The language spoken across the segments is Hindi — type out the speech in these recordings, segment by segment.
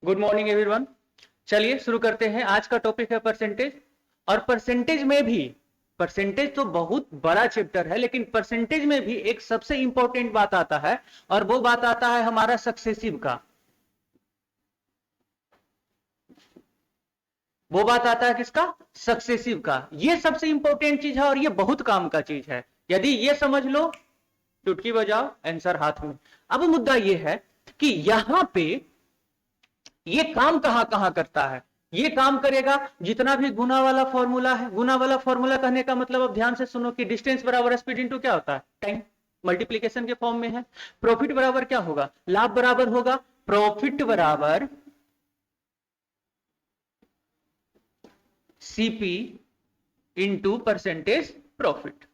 Good morning everyone. चलिए शुरू करते हैं। आज का टॉपिक है परसेंटेज। और परसेंटेज में भी, परसेंटेज तो बहुत बड़ा चैप्टर है, लेकिन परसेंटेज में भी एक सबसे इंपॉर्टेंट बात आता है, और वो बात आता है हमारा सक्सेसिव का। वो बात आता है किसका? सक्सेसिव का। ये सबसे इंपॉर्टेंट चीज है और ये बहुत काम का चीज है। यदि ये समझ लो, चुटकी बजाओ, आंसर हाथ में। अब मुद्दा ये है कि यहां पे ये काम कहां कहां करता है। ये काम करेगा जितना भी गुना वाला फॉर्मूला है। गुना वाला फॉर्मूला कहने का मतलब, अब ध्यान से सुनो, कि डिस्टेंस बराबर स्पीड इंटू क्या होता है? टाइम। मल्टीप्लीकेशन के फॉर्म में है। प्रॉफिट बराबर क्या होगा? लाभ बराबर होगा प्रॉफिट बराबर सीपी इंटू परसेंटेज प्रॉफिट।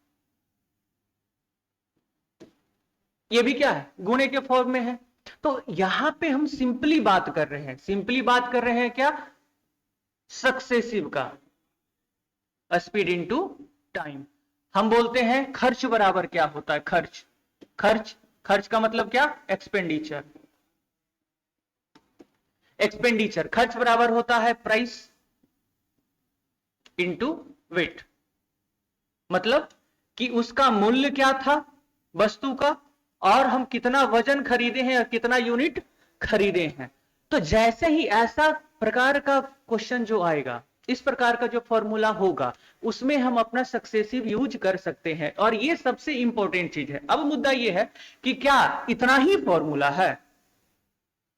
ये भी क्या है? गुणे के फॉर्म में है। तो यहां पे हम सिंपली बात कर रहे हैं, सिंपली बात कर रहे हैं क्या? सक्सेसिव का। Speed into time. हम बोलते हैं खर्च बराबर क्या होता है? खर्च। खर्च, खर्च का मतलब क्या? एक्सपेंडिचर। एक्सपेंडिचर, खर्च बराबर होता है प्राइस इंटू वेट। मतलब कि उसका मूल्य क्या था वस्तु का, और हम कितना वजन खरीदे हैं और कितना यूनिट खरीदे हैं। तो जैसे ही ऐसा प्रकार का क्वेश्चन जो आएगा, इस प्रकार का जो फॉर्मूला होगा, उसमें हम अपना सक्सेसिव यूज कर सकते हैं। और ये सबसे इंपॉर्टेंट चीज है। अब मुद्दा ये है कि क्या इतना ही फॉर्मूला है?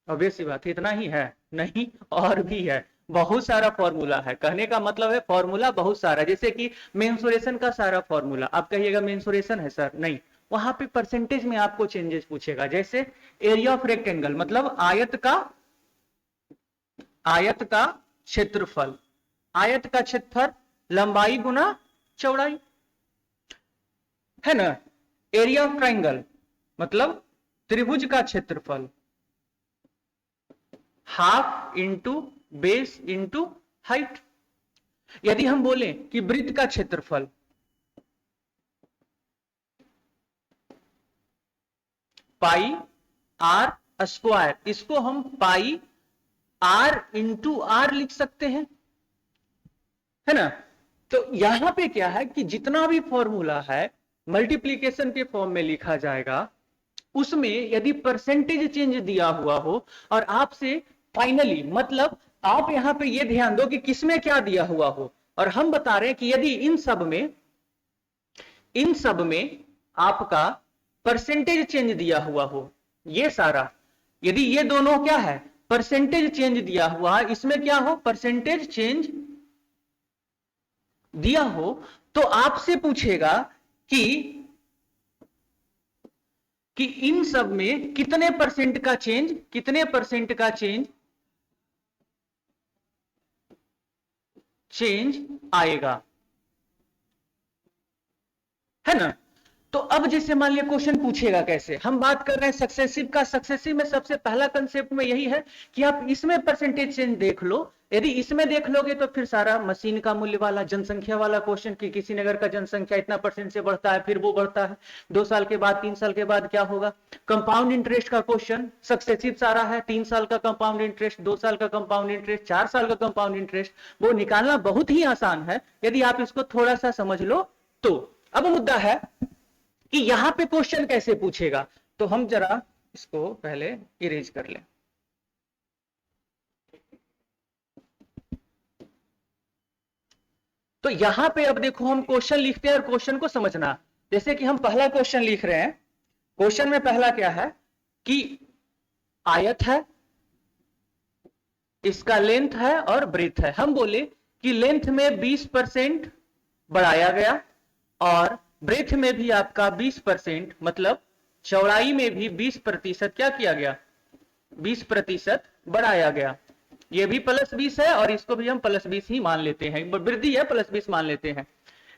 ऑब्वियस सी बात है, इतना ही है? नहीं, और भी है। बहुत सारा फॉर्मूला है। कहने का मतलब है फॉर्मूला बहुत सारा। जैसे कि मेंसुरेशन का सारा फॉर्मूला। आप कहिएगा मेंसुरेशन है सर, नहीं, वहां पे परसेंटेज में आपको चेंजेस पूछेगा। जैसे एरिया ऑफ रेक्टेंगल, मतलब आयत का क्षेत्रफल। आयत का क्षेत्रफल लंबाई गुना चौड़ाई, है ना। एरिया ऑफ ट्राइंगल मतलब त्रिभुज का क्षेत्रफल, half into base into height. यदि हम बोले कि वृत्त का क्षेत्रफल, पाई आर स्क्वायर, इसको हम पाई आर इंटू आर लिख सकते हैं, है ना। तो यहां पे क्या है कि जितना भी फॉर्मूला है मल्टीप्लीकेशन के फॉर्म में लिखा जाएगा, उसमें यदि परसेंटेज चेंज दिया हुआ हो और आपसे फाइनली, मतलब आप यहां पे ये ध्यान दो कि किसमें क्या दिया हुआ हो, और हम बता रहे हैं कि यदि इन सब में आपका परसेंटेज चेंज दिया हुआ हो, ये सारा, यदि ये दोनों क्या है? परसेंटेज चेंज दिया हुआ है, इसमें क्या हो? परसेंटेज चेंज दिया हो, तो आपसे पूछेगा कि इन सब में कितने परसेंट का चेंज, कितने परसेंट का चेंज आएगा, है ना। तो अब जैसे मान लिया क्वेश्चन पूछेगा कैसे, हम बात कर रहे हैं सक्सेसिव का। सक्सेसिव में सबसे पहला कंसेप्ट में यही है कि आप इसमें परसेंटेज चेंज देख लो। यदि इसमें देख लोगे तो फिर सारा मशीन का मूल्य वाला, जनसंख्या वाला क्वेश्चन, कि किसी नगर का जनसंख्या इतना परसेंट से बढ़ता है, फिर वो बढ़ता है 2 साल के बाद, 3 साल के बाद क्या होगा। कंपाउंड इंटरेस्ट का क्वेश्चन सक्सेसिव सारा है। 3 साल का कंपाउंड इंटरेस्ट, 2 साल का कंपाउंड इंटरेस्ट, 4 साल का कंपाउंड इंटरेस्ट, वो निकालना बहुत ही आसान है यदि आप इसको थोड़ा सा समझ लो तो। अब मुद्दा है कि यहां पे क्वेश्चन कैसे पूछेगा, तो हम जरा इसको पहले इरेज कर लें। तो यहां पे अब देखो, हम क्वेश्चन लिखते हैं और क्वेश्चन को समझना। जैसे कि हम पहला क्वेश्चन लिख रहे हैं। क्वेश्चन में पहला क्या है कि आयत है, इसका लेंथ है और ब्रेथ है। हम बोले कि लेंथ में 20% बढ़ाया गया और ब्रेथ में भी आपका 20%, मतलब चौड़ाई में भी 20% क्या किया गया? 20% बढ़ाया गया। ये भी +20 है और इसको भी हम +20 ही मान लेते हैं, वृद्धि है, +20 मान लेते हैं।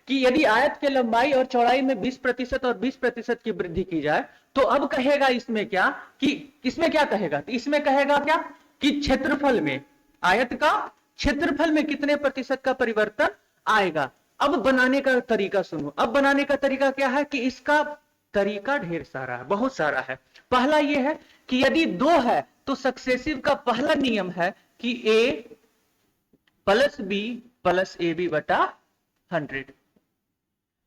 कि यदि आयत के लंबाई और चौड़ाई में 20% और 20% की वृद्धि की जाए, तो अब कहेगा इसमें क्या, कि इसमें क्या कहेगा? तो इसमें कहेगा क्या कि क्षेत्रफल में, आयत का क्षेत्रफल में कितने प्रतिशत का परिवर्तन आएगा। अब बनाने का तरीका सुनो। अब बनाने का तरीका क्या है कि इसका तरीका ढेर सारा है, बहुत सारा है। पहला यह है कि यदि 2 है तो सक्सेसिव का पहला नियम है कि a plus B plus A B बटा 100।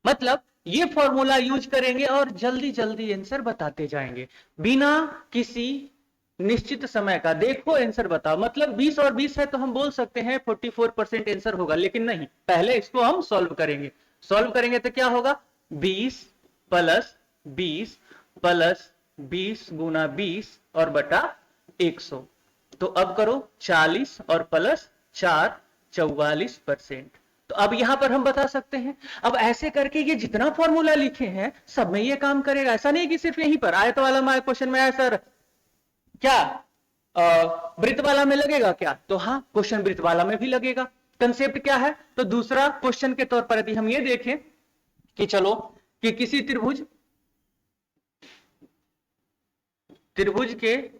मतलब ये फॉर्मूला यूज करेंगे और जल्दी जल्दी आंसर बताते जाएंगे बिना किसी निश्चित समय का। देखो आंसर बताओ, मतलब 20 और 20 है तो हम बोल सकते हैं 44% आंसर होगा, लेकिन नहीं, पहले इसको हम सॉल्व करेंगे। सॉल्व करेंगे तो क्या होगा, 20 प्लस 20 प्लस 20 गुना 20 और बटा 100। तो अब करो 40 और प्लस 4 44%। तो अब यहां पर हम बता सकते हैं। अब ऐसे करके ये जितना फॉर्मूला लिखे हैं सब में ये काम करेगा। ऐसा नहीं कि सिर्फ यहीं पर आयत वाला क्वेश्चन में आया सर क्या वृत्त वाला में लगेगा क्या, तो हाँ क्वेश्चन वृत्त वाला में भी लगेगा। कंसेप्ट क्या है, तो दूसरा क्वेश्चन के तौर पर यदि हम ये देखें कि चलो कि किसी त्रिभुज के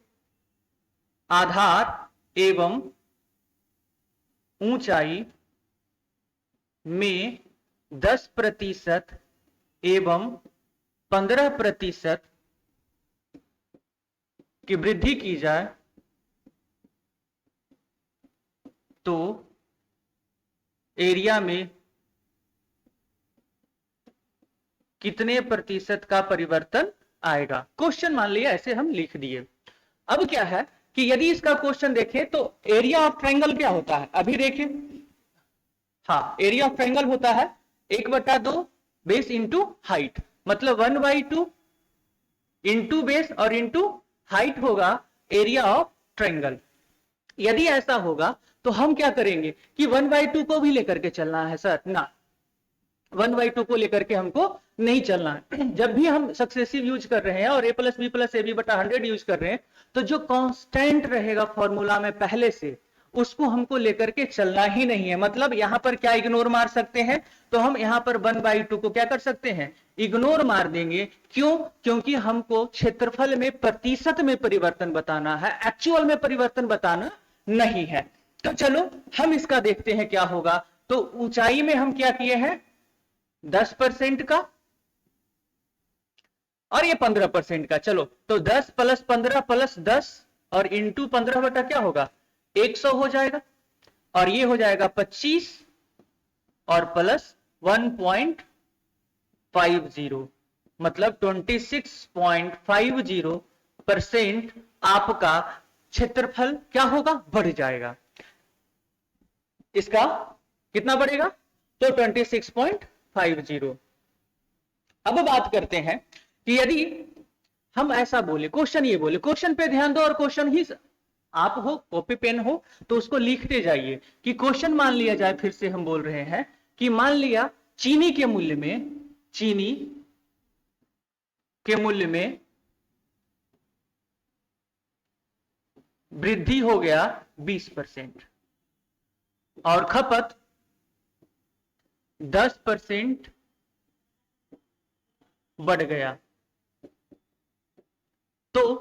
आधार एवं ऊंचाई में 10% एवं 15% की वृद्धि की जाए तो एरिया में कितने प्रतिशत का परिवर्तन आएगा। क्वेश्चन मान लिया ऐसे हम लिख दिए। अब क्या है कि यदि इसका क्वेश्चन देखें तो एरिया ऑफ ट्रायंगल क्या होता है, अभी देखें। हाँ, एरिया ऑफ ट्रायंगल होता है 1/2 बेस इंटू हाइट, मतलब 1/2 इंटू बेस और इंटू हाइट होगा एरिया ऑफ ट्रायंगल। यदि ऐसा होगा तो हम क्या करेंगे कि 1/2 को भी लेकर के चलना है सर, ना 1/2 को लेकर के हमको नहीं चलना है। जब भी हम सक्सेसिव यूज कर रहे हैं और a plus B plus A B बटा 100 यूज कर रहे हैं तो जो कांस्टेंट रहेगा फॉर्मूला में पहले से उसको हमको लेकर के चलना ही नहीं है। मतलब यहां पर क्या इग्नोर मार सकते हैं, तो हम यहां पर 1/2 को क्या कर सकते हैं, इग्नोर मार देंगे। क्यों, क्योंकि हमको क्षेत्रफल में प्रतिशत में परिवर्तन बताना है, एक्चुअल में परिवर्तन बताना नहीं है। तो चलो हम इसका देखते हैं क्या होगा। तो ऊंचाई में हम क्या किए हैं 10% का और ये 15% का। चलो तो 10 प्लस 15 प्लस 10 और इंटू 15 बटा क्या होगा 100 हो जाएगा, और ये हो जाएगा 25 और प्लस 1.50, मतलब 26.50% आपका क्षेत्रफल क्या होगा, बढ़ जाएगा। इसका कितना बढ़ेगा, तो 26.50। अब बात करते हैं कि यदि हम ऐसा बोले, क्वेश्चन ये बोले, क्वेश्चन पे ध्यान दो और क्वेश्चन ही आप हो, कॉपी पेन हो तो उसको लिखते जाइए कि क्वेश्चन मान लिया जाए, फिर से हम बोल रहे हैं कि मान लिया चीनी के मूल्य में वृद्धि हो गया 20% और खपत 10% बढ़ गया, तो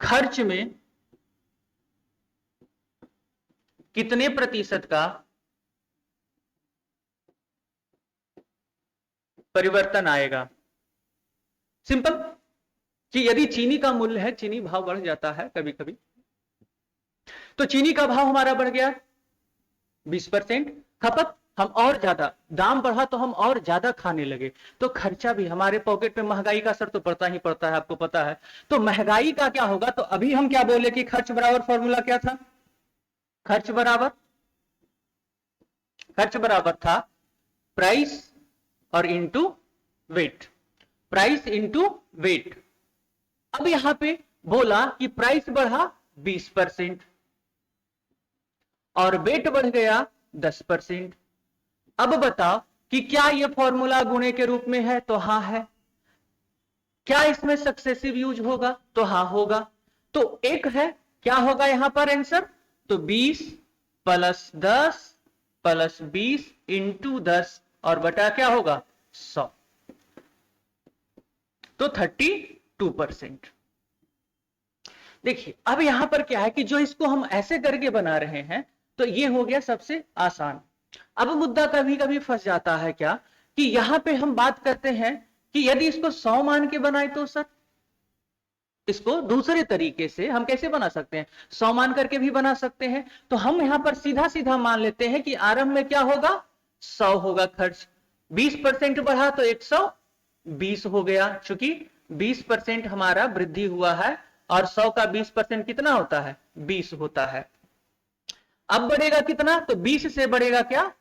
खर्च में कितने प्रतिशत का परिवर्तन आएगा। सिंपल कि यदि चीनी का मूल्य है, चीनी भाव बढ़ जाता है कभी कभी, तो चीनी का भाव हमारा बढ़ गया 20%, खपत हम और ज्यादा, दाम बढ़ा तो हम और ज्यादा खाने लगे, तो खर्चा भी हमारे पॉकेट में, महंगाई का असर तो पड़ता ही पड़ता है, आपको पता है। तो महंगाई का क्या होगा, तो अभी हम क्या बोले कि खर्च बराबर फॉर्मूला क्या था, खर्च बराबर था प्राइस और into weight, price into weight. अब यहां पे बोला कि प्राइस बढ़ा 20% और वेट बढ़ गया 10%। अब बताओ कि क्या यह फॉर्मूला गुणे के रूप में है, तो हां है। क्या इसमें सक्सेसिव यूज होगा, तो हां होगा। तो एक है, क्या होगा यहां पर आंसर, तो 20 प्लस 10 प्लस 20 इंटू 10 और बटा क्या होगा 100, तो 32%। देखिए अब यहां पर क्या है कि जो इसको हम ऐसे करके बना रहे हैं तो ये हो गया सबसे आसान। अब मुद्दा कभी कभी फंस जाता है क्या कि यहां पे हम बात करते हैं कि यदि इसको 100 मान के बनाए तो सर, इसको दूसरे तरीके से हम कैसे बना सकते हैं, 100 मान करके भी बना सकते हैं। तो हम यहां पर सीधा सीधा मान लेते हैं कि आरंभ में क्या होगा, 100 होगा खर्च, 20% बढ़ा तो 120 हो गया, चूंकि 20% हमारा वृद्धि हुआ है और 100 का 20% कितना होता है, 20 होता है। अब बढ़ेगा कितना, तो 20 से बढ़ेगा क्या,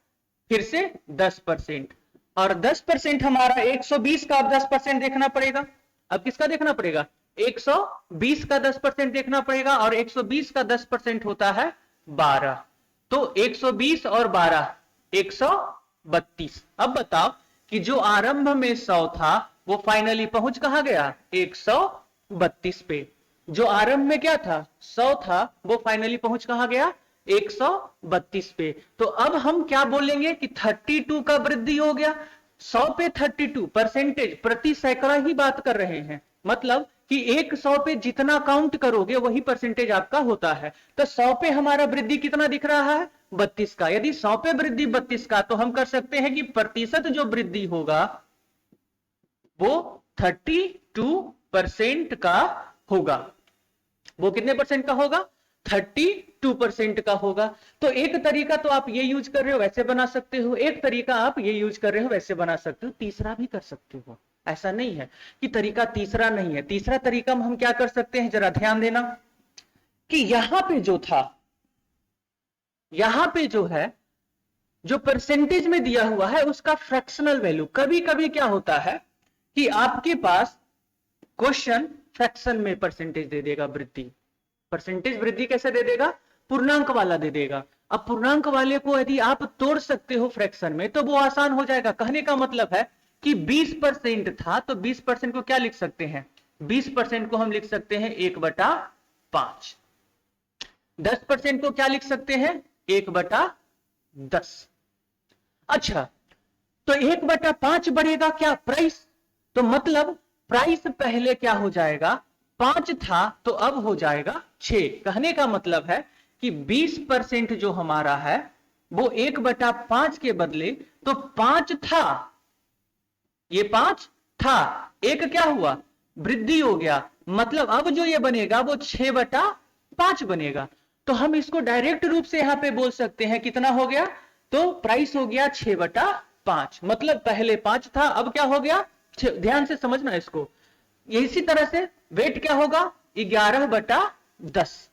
फिर से 10%, और 10% हमारा 120 का अब 10% देखना पड़ेगा। अब किसका देखना पड़ेगा, 120 का 10% देखना पड़ेगा, और 120 का 10% होता है 12, तो 120 और 12 132। अब बताओ कि जो आरंभ में 100 था वो फाइनली पहुंच कहां गया, 132 पे। जो आरंभ में क्या था, 100 था, वो फाइनली पहुंच कहां गया, 132 पे। तो अब हम क्या बोलेंगे कि 32 का वृद्धि हो गया। 100 पे 32 परसेंटेज, प्रति सैकड़ा ही बात कर रहे हैं, मतलब कि एक 100 पे जितना काउंट करोगे वही परसेंटेज आपका होता है। तो 100 पे हमारा वृद्धि कितना दिख रहा है, 32 का। यदि 100 पे वृद्धि 32 का, तो हम कर सकते हैं कि प्रतिशत जो वृद्धि होगा वो 32% का होगा। वो कितने परसेंट का होगा, 32% का होगा। तो एक तरीका तो आप ये यूज कर रहे हो, वैसे बना सकते हो, एक तरीका आप ये यूज कर रहे हो, वैसे बना सकते हो, तीसरा भी कर सकते हो। ऐसा नहीं है कि तरीका तीसरा नहीं है। तीसरा तरीका हम क्या कर सकते हैं, जरा ध्यान देना कि यहां पे जो था, यहां पे जो है, जो परसेंटेज में दिया हुआ है उसका फ्रैक्शनल वैल्यू। कभी कभी क्या होता है कि आपके पास क्वेश्चन फ्रैक्शन में परसेंटेज दे देगा वृद्धि। परसेंटेज वृद्धि कैसे दे देगा, पूर्णांक वाला दे देगा। अब पूर्णांक वाले को यदि आप तोड़ सकते हो फ्रैक्शन में तो वो आसान हो जाएगा। कहने का मतलब है कि 20% था तो 20% को क्या लिख सकते हैं, 20% को हम लिख सकते हैं 1/5। 10% को क्या लिख सकते हैं, 1/10। अच्छा, तो 1/5 बढ़ेगा क्या, प्राइस। तो मतलब प्राइस पहले क्या हो जाएगा, 5 था तो अब हो जाएगा 6। कहने का मतलब है कि 20% जो हमारा है वो 1/5 के बदले तो 5 था, ये 5 था, एक क्या हुआ, वृद्धि हो गया। मतलब अब जो ये बनेगा वो 6/5 बनेगा। तो हम इसको डायरेक्ट रूप से यहां पे बोल सकते हैं, कितना हो गया, तो प्राइस हो गया 6/5। मतलब पहले 5 था, अब क्या हो गया 6। ध्यान से समझना इसको। इसी तरह से वेट क्या होगा, 11/10।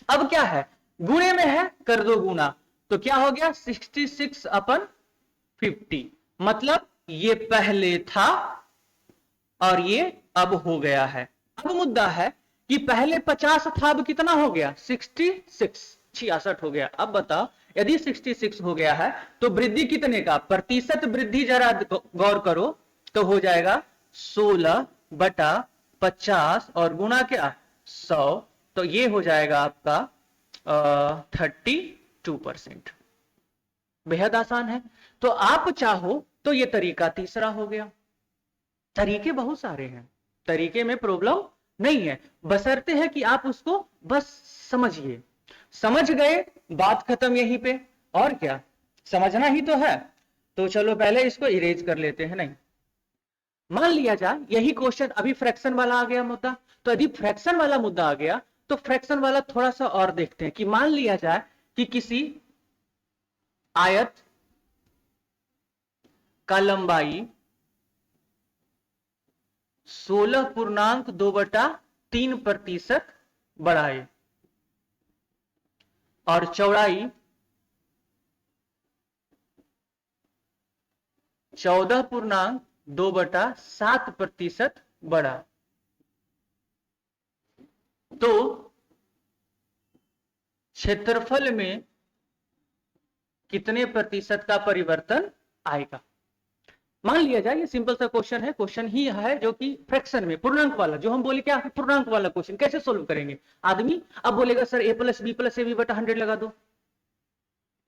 अब क्या है, गुणे में है, कर दो गुना, तो क्या हो गया 66/50। मतलब ये पहले था और ये अब हो गया है। अब मुद्दा है कि पहले 50 था, अब कितना हो गया 66 हो गया। अब बताओ यदि 66 हो गया है तो वृद्धि कितने का, प्रतिशत वृद्धि जरा गौर करो, तो हो जाएगा 16/50 और गुना क्या 100, तो ये हो जाएगा आपका 32%। बेहद आसान है। तो आप चाहो तो ये तरीका तीसरा हो गया। तरीके बहुत सारे हैं, तरीके में प्रॉब्लम नहीं है, बशर्ते है कि आप उसको बस समझिए। समझ गए, बात खत्म यहीं पे। और क्या, समझना ही तो है। तो चलो पहले इसको इरेज कर लेते हैं। नहीं, मान लिया जाए यही क्वेश्चन, अभी फ्रैक्शन वाला आ गया मुद्दा, तो यदि फ्रैक्शन वाला मुद्दा आ गया तो फ्रैक्शन वाला थोड़ा सा और देखते हैं कि मान लिया जाए कि किसी आयत का लंबाई 16.2/3% बढ़ाए और चौड़ाई 14.2/7% बढ़ा, तो क्षेत्रफल में कितने प्रतिशत का परिवर्तन आएगा। मान लिया जाए ये सिंपल सा क्वेश्चन है, क्वेश्चन ही है जो कि फ्रैक्शन में पूर्णांक वाला, जो हम बोले क्या पूर्णांक वाला क्वेश्चन कैसे सोल्व करेंगे। आदमी अब बोलेगा सर a+b+ab/100 लगा दो,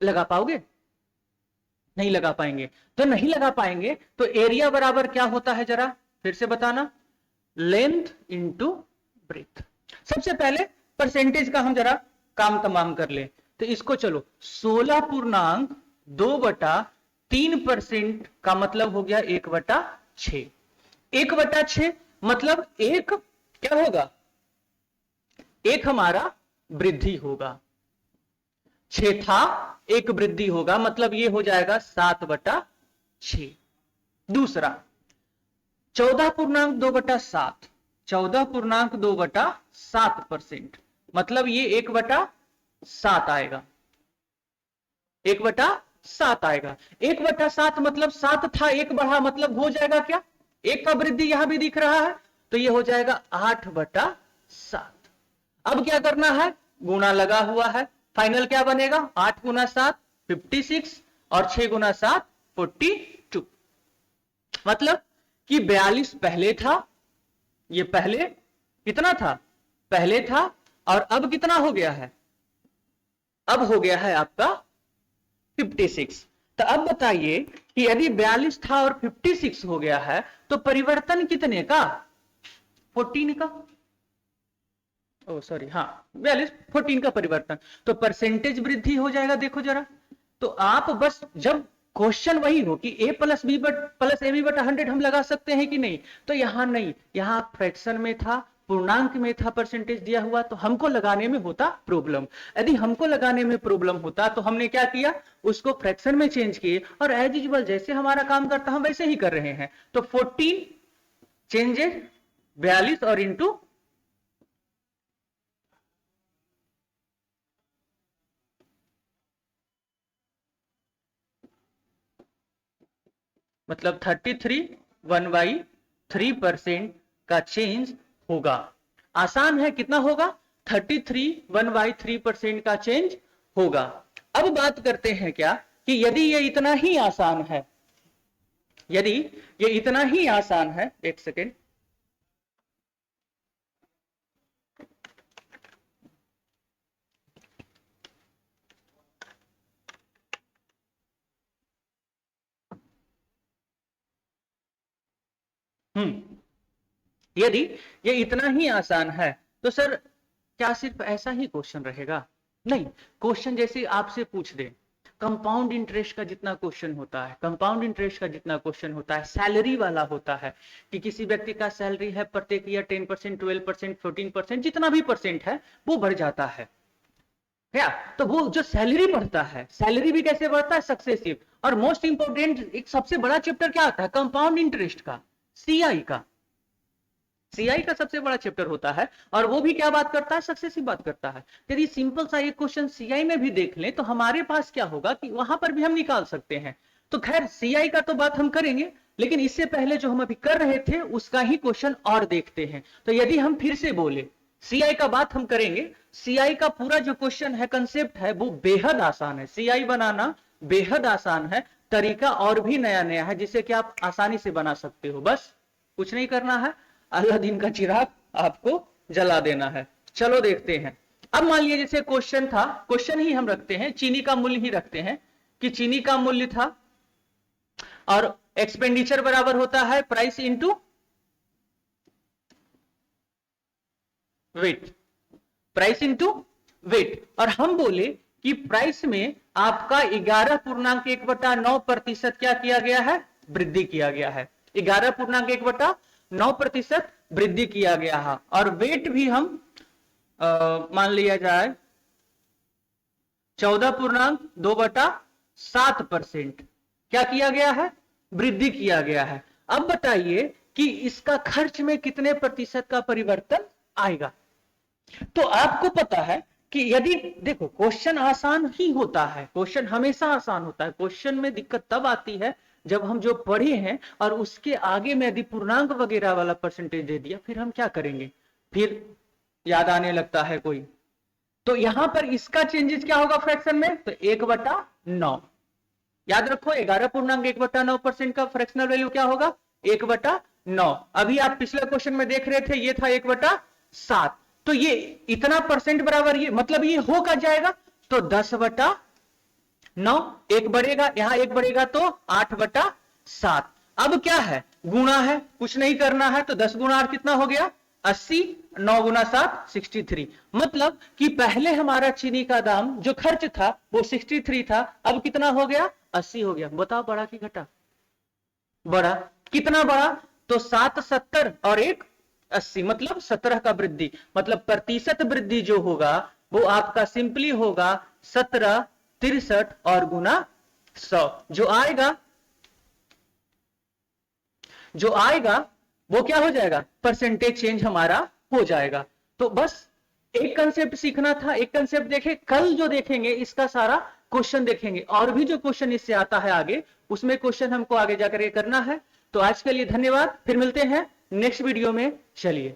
लगा पाओगे, नहीं लगा पाएंगे। तो नहीं लगा पाएंगे तो एरिया बराबर क्या होता है, जरा फिर से बताना, लेंथ इंटू ब्रेथ। सबसे पहले परसेंटेज का हम जरा काम तमाम कर ले, तो इसको चलो 16.2/3% का मतलब हो गया 1/6। 1/6 मतलब एक क्या होगा, एक हमारा वृद्धि होगा, 6 था, एक वृद्धि होगा, मतलब ये हो जाएगा 7/6। दूसरा 14.2/7, 14.2/7%, मतलब ये 1/7 आएगा, 1/7 आएगा। 1/7 मतलब 7 था, एक बढ़ा, मतलब हो जाएगा क्या, एक का वृद्धि यहां भी दिख रहा है, तो ये हो जाएगा 8/7। अब क्या करना है, गुणा लगा हुआ है, फाइनल क्या बनेगा, 8 गुना 7 56 और 6 गुना 7 42। मतलब कि 42 पहले था, ये पहले कितना था, पहले था, और अब कितना हो गया है, अब हो गया है आपका 56। तो अब बताइए कि यदि 42 था और 56 हो गया है तो परिवर्तन कितने का, 14 का, ओ सॉरी, हाँ 14 का परिवर्तन, तो परसेंटेज वृद्धि हो जाएगा। देखो जरा, तो आप बस जब क्वेश्चन वही हो कि a plus B plus A B बटा 100 हम लगा सकते हैं कि नहीं, तो यहां नहीं, यहां फ्रैक्शन में था, पूर्णांक में था, परसेंटेज दिया हुआ, तो हमको लगाने में होता प्रॉब्लम। यदि हमको लगाने में प्रॉब्लम होता तो हमने क्या किया, उसको फ्रैक्शन में चेंज किए, और एज यूजुअल जैसे हमारा काम करता हम वैसे ही कर रहे हैं। तो 14 चेंजेस 42 और इंटू मतलब 33 1/3% का चेंज होगा। आसान है, कितना होगा, 33 1/3% का चेंज होगा। अब बात करते हैं क्या कि यदि ये इतना ही आसान है, यदि ये इतना ही आसान है, एक सेकेंड, यदि ये इतना ही आसान है तो सर क्या सिर्फ ऐसा ही क्वेश्चन रहेगा, नहीं, क्वेश्चन जैसे आपसे पूछ दे कंपाउंड इंटरेस्ट का जितना क्वेश्चन होता है, कंपाउंड इंटरेस्ट का जितना क्वेश्चन होता है, सैलरी वाला होता है कि किसी व्यक्ति का सैलरी है प्रत्येक ईयर 10%, 12%, 14%, जितना भी परसेंट है वो बढ़ जाता है क्या, तो वो जो सैलरी बढ़ता है, सैलरी भी कैसे बढ़ता है, सक्सेसिव, और मोस्ट इंपोर्टेंट एक सबसे बड़ा चैप्टर क्या आता है, कंपाउंड इंटरेस्ट का, सीआई का, सीआई का सबसे बड़ा चैप्टर होता है, और वो भी क्या बात करता है, सक्सेसिव बात करता है। यदि सिंपल सा एक क्वेश्चन सीआई में भी देख लें तो हमारे पास क्या होगा कि वहां पर भी हम निकाल सकते हैं। तो खैर सीआई का तो बात हम करेंगे, लेकिन इससे पहले जो हम अभी कर रहे थे उसका ही क्वेश्चन और देखते हैं। तो यदि हम फिर से बोले सीआई का बात हम करेंगे, सीआई का पूरा जो क्वेश्चन है, कंसेप्ट है, वो बेहद आसान है, सीआई बनाना बेहद आसान है, तरीका और भी नया नया है जिसे कि आप आसानी से बना सकते हो, बस कुछ नहीं करना है, अल्लादीन का चिराग आपको जला देना है। चलो देखते हैं। अब मान लीजिए जैसे क्वेश्चन था, क्वेश्चन ही हम रखते हैं, चीनी का मूल्य ही रखते हैं कि चीनी का मूल्य था और एक्सपेंडिचर बराबर होता है price into weight, price into weight, और हम बोले कि प्राइस में आपका 11.1/9% क्या किया गया है, वृद्धि किया गया है, 11.1/9% वृद्धि किया गया है, और वेट भी हम मान लिया जाए 14.2/7% क्या किया गया है, वृद्धि किया गया है। अब बताइए कि इसका खर्च में कितने प्रतिशत का परिवर्तन आएगा। तो आपको पता है कि यदि देखो क्वेश्चन आसान ही होता है, क्वेश्चन हमेशा आसान होता है, क्वेश्चन में दिक्कत तब आती है जब हम जो पढ़े हैं और उसके आगे में यदि पूर्णांक वगैरह वाला परसेंटेज दे दिया, फिर हम क्या करेंगे, फिर याद आने लगता है कोई। तो यहां पर इसका चेंजेस क्या होगा फ्रैक्शन में, तो 1/9, याद रखो 11.1/9% का फ्रैक्शनल वैल्यू क्या होगा, 1/9। अभी आप पिछले क्वेश्चन में देख रहे थे ये था 1/7, तो ये इतना परसेंट बराबर, ये मतलब ये हो का जाएगा, तो 10/9, एक बढ़ेगा, यहां एक बढ़ेगा तो 8/7। अब क्या है, गुणा है, कुछ नहीं करना है, तो 10 गुणा 8 कितना हो गया, 80, 9 गुना 7 63, मतलब कि पहले हमारा चीनी का दाम जो खर्च था वो 63 था, अब कितना हो गया, 80 हो गया। बताओ बड़ा कि घटा, बड़ा, कितना बड़ा, तो 7 70 और 1 80, मतलब 17 का वृद्धि, मतलब प्रतिशत वृद्धि जो होगा वो आपका सिंपली होगा 17 63 और गुना 100। जो आएगा वो क्या हो जाएगा, परसेंटेज चेंज हमारा हो जाएगा। तो बस एक कंसेप्ट सीखना था, एक कंसेप्ट देखे, कल जो देखेंगे इसका सारा क्वेश्चन देखेंगे, और भी जो क्वेश्चन इससे आता है आगे, उसमें क्वेश्चन हमको आगे जाकर करना है। तो आज के लिए धन्यवाद, फिर मिलते हैं नेक्स्ट वीडियो में। चलिए।